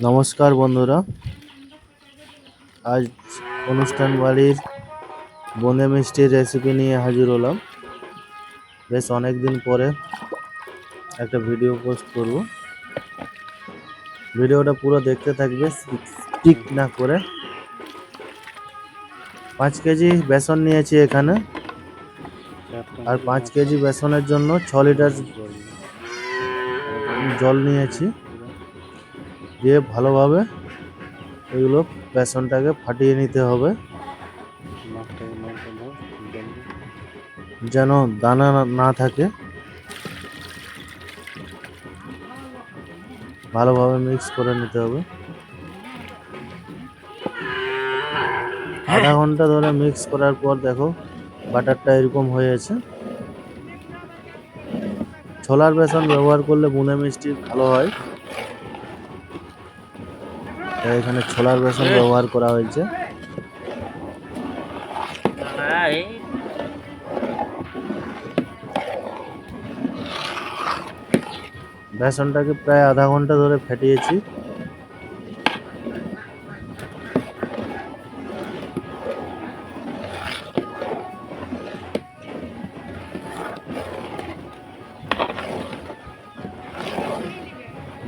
নমস্কার বন্ধুরা, আজ অনুষ্ঠান বাড়ির বোঁদে মিষ্টির রেসিপি নিয়ে হাজির হলাম। বেশ অনেক দিন পরে একটা ভিডিও পোস্ট করব। ভিডিওটা পুরো দেখতে থাকবে, স্কিপ না করে। 5 কেজি বেসন নিয়েছি এখানে, আর 5 কেজি বেসনের জন্য 6 লিটার জল নিয়েছি। দিয়ে ভালোভাবে এগুলো বেসনটাকে ফাটিয়ে নিতে হবে, যেন দানা না থাকে। ভালোভাবে মিক্স করে নিতে হবে। আধা ঘন্টা ধরে মিক্স করার পর দেখো বাটারটা এরকম হয়েছে। ছোলার বেসন ব্যবহার করলে বোঁদে মিষ্টি ভালো হয়, তাই এখানে ছোলার বেসন ব্যবহার করা হয়েছে। বেসনটাকে প্রায় আধা ঘন্টা ধরে ফেটিয়েছি।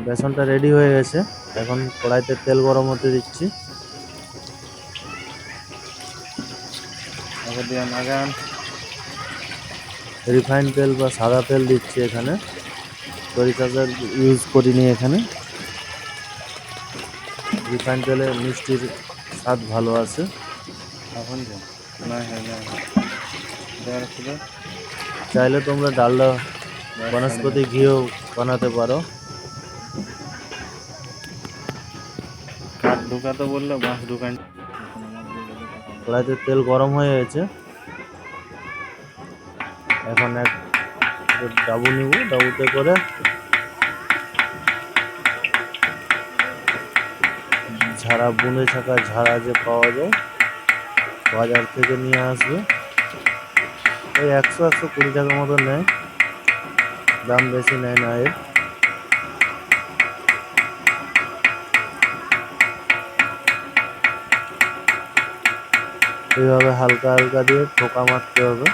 বেসনটা রেডি হয়ে গেছে। এখন কড়াইতে তেল গরম হতে দিচ্ছি। রিফাইন তেল বা সাদা তেল দিচ্ছি এখানে, সরিষা তেল ইউজ করিনি এখানে। রিফাইন তেলে মিষ্টির স্বাদ ভালো আসে। চাইলে তোমরা ডালডা বনস্পতি ঘিও বানাতে পারো। ঢুকাতে বললে বাঁশ ঢুকান। কড়াইতে তেল গরম হয়ে গেছে। এখন এক ডাবু নিব, ডাবুতে করে ঝাড়া, বুনে থাকা ঝাড়া যে পাওয়া যায় বাজার থেকে নিয়ে আসবে। ওই 100-120 টাকা মতো নেয়, দাম বেশি নেয় না এর। এইভাবে হালকা হালকা দিয়ে ঠোকা মারতে হবে।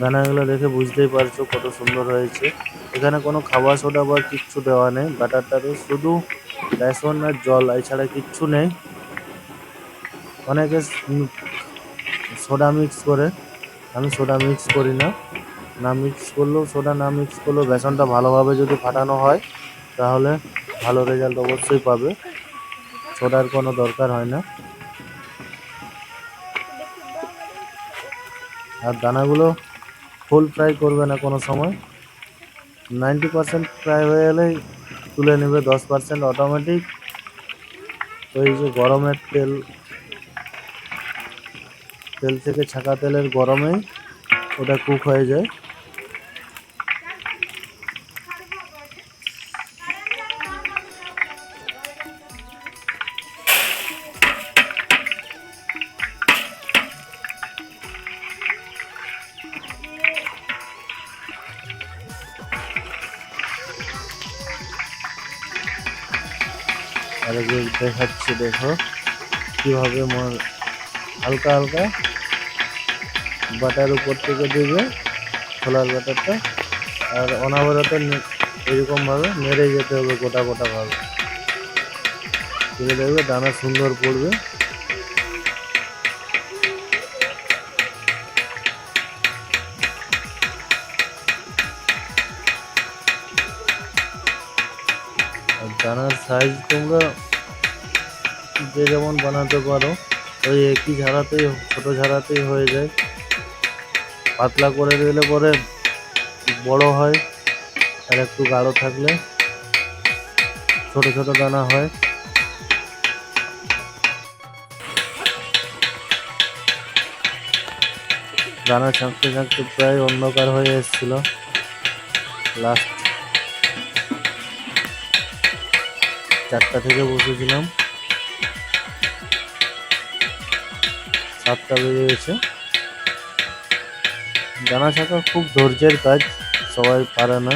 দানাগুলো দেখে বুঝতেই পারছো কত সুন্দর হয়েছে। এখানে কোনো খাবার সোডা বা কিচ্ছু দেওয়া নেই, ব্যাটারটাতে শুধু বেসন আর জল, এছাড়া কিচ্ছু নেই। অনেকে সোডা মিক্স করে, আমি সোডা মিক্স করি না। না মিক্স করলেও, সোডা না মিক্স করলেও বেসনটা ভালোভাবে যদি ফাটানো হয় তাহলে ভালো রেজাল্ট অবশ্যই পাবে। সোডার কোনো দরকার হয় না। আর দানাগুলো ফুল ফ্রাই করবে না কোনো সময়। 90% ফ্রাই হয়ে গেলেই তুলে নেবে, 10% অটোমেটিক ওই যে গরমের তেল থেকে ছাকা তেলের গরমেই ওটা কুক হয়ে যায়। আর দেখাচ্ছি, দেখো কিভাবে হালকা হালকা বাটার উপর থেকে দিবে, ছোলার বাটারটা। আর অনবরত এরকমভাবে নেড়ে যেতে হবে গোটা গোটা ভাবে, তুলে দেখবে দানা সুন্দর পড়বে। আর দানার সাইজ তোমরা যে যেমন বানাতে পারো, ওই একই ঝাড়াতেই, ছোট ঝাড়াতেই হয়ে যায়। পাতলা করে দিলে পরে বড় হয়, আর একটু গাঢ় থাকলে ছোট ছোট দানা হয়। দানা ছাঁকতে ছাঁকতে প্রায় অন্ধকার হয়ে এসেছিল। লাস্ট 4টা থেকে বসেছিলাম, 7টা বেজে গেছে। দানা ছাঁকা খুব ধৈর্যের কাজ, সবাই পারে না।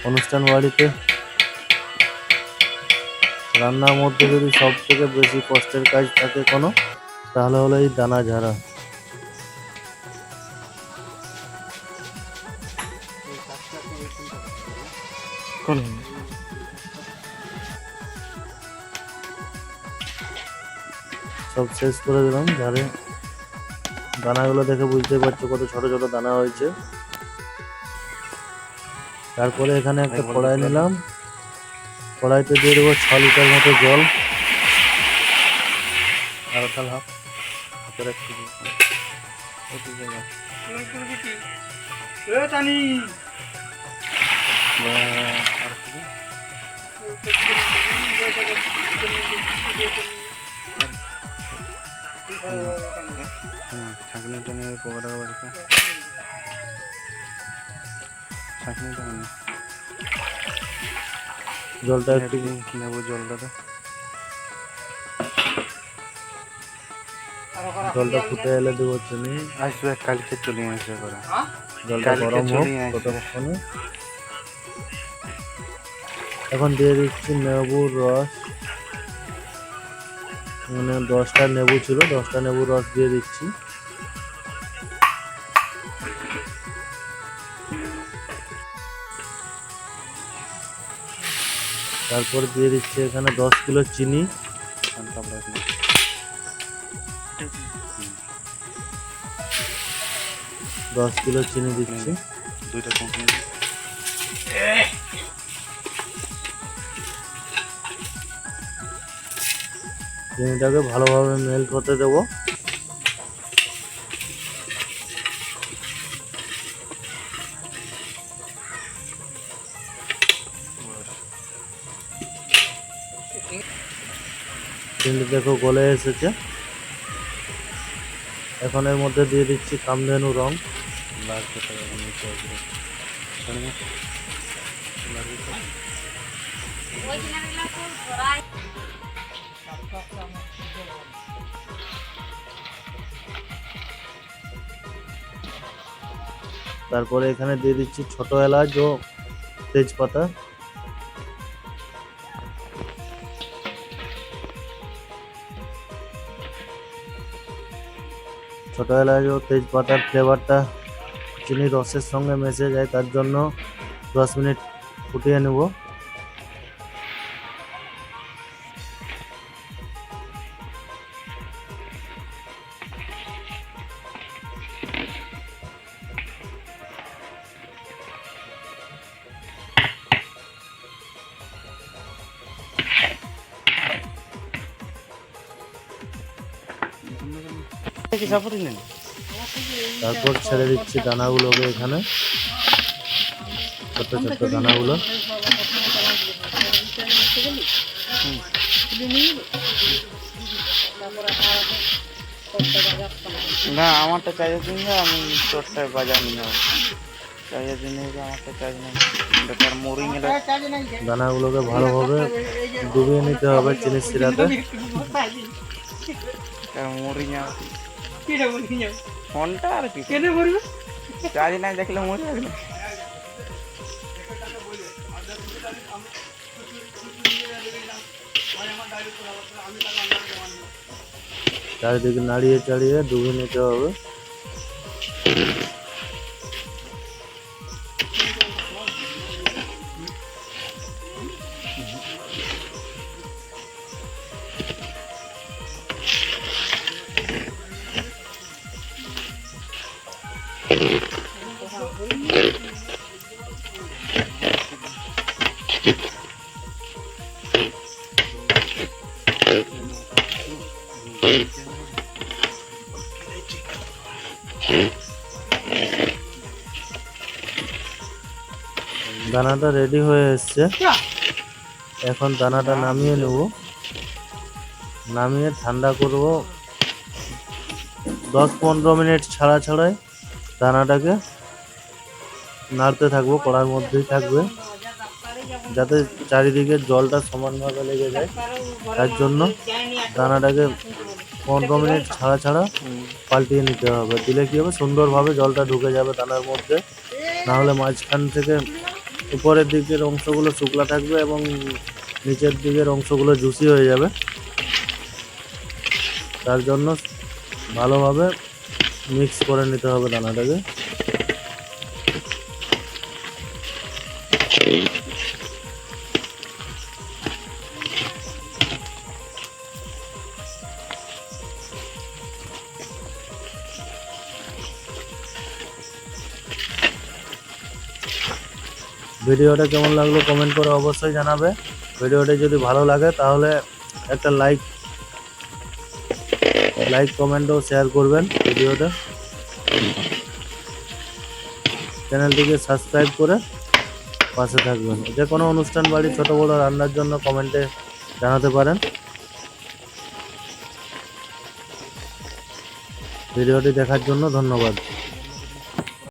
অনুষ্ঠান বাড়িতে রান্নার মধ্যে যদি সব থেকে বেশি কষ্টের কাজ থাকে কোনো, তাহলে হলো এই দানা ঝাড়া। সব শেষ করে দিলাম ঝাড়ে। দানাগুলো দেখে বুঝতে পারছো কত ছোট ছোট দানা হয়েছে। তারপরে এখানে একটা কড়াই নিলাম, কড়াইতে দিয়ে দেবো 6 লিটার মতো জল। আর তাল হাফ হাতের একটু ছাঁকনিটা নিয়ে পকেটে বাড়িতে ছাঁকনিটা নিয়ে জলটা একটু নেবো, জলটাতে জলটা ফুটে এলে দেবো চিনি। আসবে কালকে চলে আসবে করে, জলটা গরম হোক ততক্ষণে। এখন দিয়ে দিচ্ছি লেবুর রস, মানে 10টা লেবু ছিল, 10টা লেবুর রস দিয়ে দিচ্ছি। তারপর দিয়ে দিচ্ছি এখানে 10 কিলো চিনি। 10 কিলো চিনি দিচ্ছি। চিনিটাকে ভালোভাবে মেল্ট হতে দেবো। চিনি দেখো গলে এসেছে। এখন এর মধ্যে দিয়ে দিচ্ছি কামধেনু রং। তারপরে এখানে দিয়ে দিচ্ছি ছোট এলাচ ও তেজপাতা। ছোট এলাচ ও তেজপাতার ফ্লেভারটা চিনির রসের সঙ্গে মিশে যায়, তার জন্য 10 মিনিট ফুটিয়ে নেব। তারপর ছেড়ে দিচ্ছি দানাগুলোকে, এখানে ছোট্ট ছোট্ট দানাগুলো। না আমারটা চার্জের জন্য, আমি তোরটায় বাজার নিয়ে চার্জের জন্য, আমারটা চার্জ নেই। দানাগুলোকে ভালোভাবে ডুবিয়ে নিতে হবে চিনির সিরাতে। ফোনটা আর কি চার্জ নাই দেখলে মরে যাবে। চারিদিকে নাড়িয়ে চাড়িয়ে ডুবিয়ে নিতে হবে। দানাটা রেডি হয়ে এসছে। এখন দানাটা নামিয়ে নেব, নামিয়ে ঠান্ডা করব। 10-15 মিনিট ছাড়া ছাড়াই দানাটাকে নাড়তে থাকবো, কড়ার মধ্যেই থাকবে, যাতে চারিদিকে জলটা সমানভাবে লেগে যায়। তার জন্য দানাটাকে 15 মিনিট ছাড়া ছাড়া পাল্টিয়ে নিতে হবে। দিলে কি হবে, সুন্দরভাবে জলটা ঢুকে যাবে দানার মধ্যে। না হলে মাঝখান থেকে উপরের দিকের অংশগুলো শুকলা থাকবে এবং নিচের দিকের অংশগুলো জুসি হয়ে যাবে। তার জন্য ভালোভাবে মিক্স করে নিতে হবে দানাটাকে। ভিডিওটা কেমন লাগলো কমেন্ট করে অবশ্যই জানাবে। ভিডিওটা যদি ভালো লাগে তাহলে একটা লাইক কমেন্ট ও শেয়ার করবেন ভিডিওটা। চ্যানেলটিকে সাবস্ক্রাইব করে পাশে থাকবেন। যে কোনো অনুষ্ঠান বাড়ি ছোট বড় রান্নার জন্য কমেন্টে জানাতে পারেন। ভিডিওটি দেখার জন্য ধন্যবাদ।